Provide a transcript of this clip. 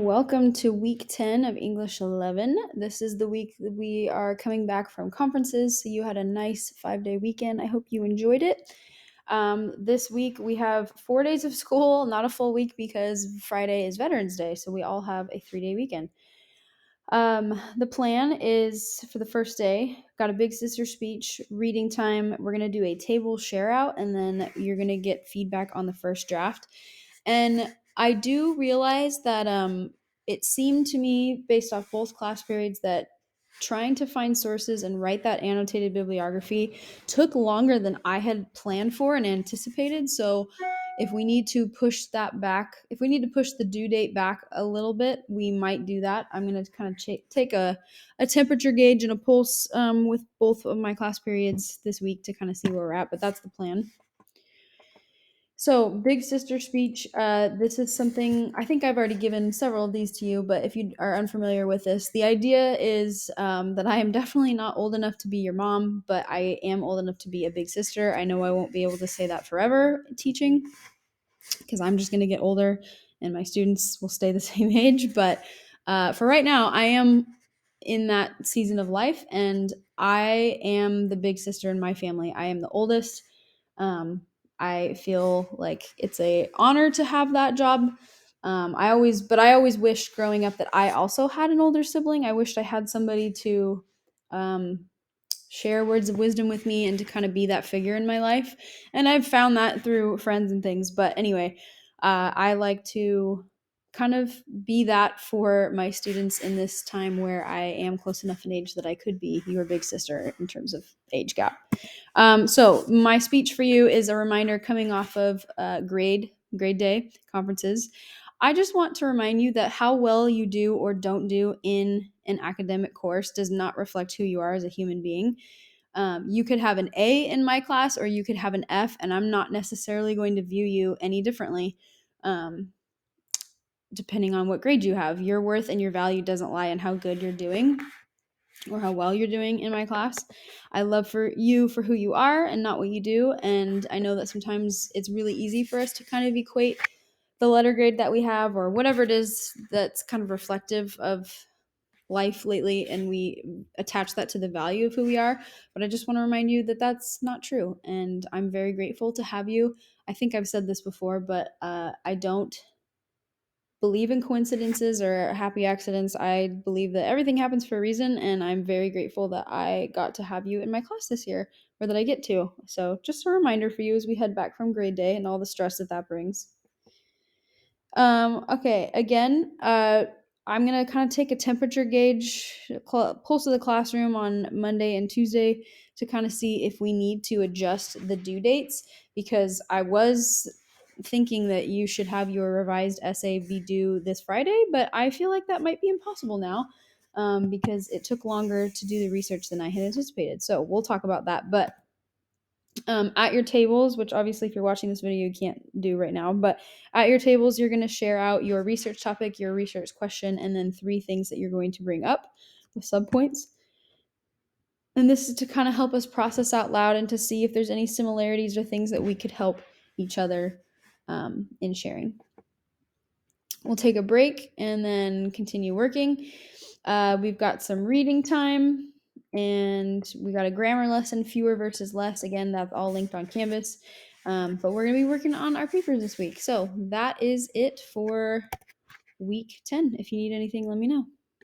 Welcome to week 10 of English 11. This is the week that we are coming back from conferences, so you had a nice 5-day weekend. I hope you enjoyed it. This week we have 4 days of school, not a full week because Friday is Veterans Day, so we all have a 3-day weekend. The plan is for the first day, got a big sister speech, reading time. We're going to do a table share out, and then you're going to get feedback on the first draft. And I do realize that it seemed to me, based off both class periods, that trying to find sources and write that annotated bibliography took longer than I had planned for and anticipated. So if we need to push that back, if we need to push the due date back a little bit, we might do that. I'm going to kind of take a temperature gauge and a pulse with both of my class periods this week to kind of see where we're at, but that's the plan. So, big sister speech. This is something I think I've already given several of these to you, but if you are unfamiliar with this, the idea is that I am definitely not old enough to be your mom, but I am old enough to be a big sister. I know I won't be able to say that forever teaching because I'm just going to get older and my students will stay the same age. But for right now, I am in that season of life and I am the big sister in my family. I am the oldest. Um, I feel like it's a honor to have that job. I always wished growing up that I also had an older sibling. I wished I had somebody to um, share words of wisdom with me and to kind of be that figure in my life. And I've found that through friends and things. But anyway, I like to kind of be that for my students in this time where I am close enough in age that I could be your big sister in terms of age gap. So my speech for you is a reminder coming off of grade day conferences. I just want to remind you that how well you do or don't do in an academic course does not reflect who you are as a human being. You could have an A in my class or you could have an F, and I'm not necessarily going to view you any differently. Depending on what grade you have, your worth and your value doesn't lie in how good you're doing or how well you're doing in my class. I love for you for who you are and not what you do. And I know that sometimes it's really easy for us to kind of equate the letter grade that we have or whatever it is that's kind of reflective of life lately, and we attach that to the value of who we are. But I just want to remind you that that's not true. And I'm very grateful to have you. I think I've said this before, but I don't believe in coincidences or happy accidents. I believe that everything happens for a reason, and I'm very grateful that I got to have you in my class this year, or that I get to. So, just a reminder for you as we head back from grade day and all the stress that brings. Okay, again, I'm gonna kind of take a temperature gauge, pulse of the classroom on Monday and Tuesday to kind of see if we need to adjust the due dates, because I was thinking that you should have your revised essay be due this Friday, but I feel like that might be impossible now, because it took longer to do the research than I had anticipated. So we'll talk about that. But at your tables, which obviously if you're watching this video you can't do right now, but at your tables you're going to share out your research topic, your research question, and then 3 things that you're going to bring up with subpoints. And this is to kind of help us process out loud and to see if there's any similarities or things that we could help each other in sharing. We'll take a break and then continue working. We've got some reading time, and we got a grammar lesson, fewer versus less. Again, that's all linked on Canvas. But we're going to be working on our papers this week. So that is it for week 10. If you need anything, let me know.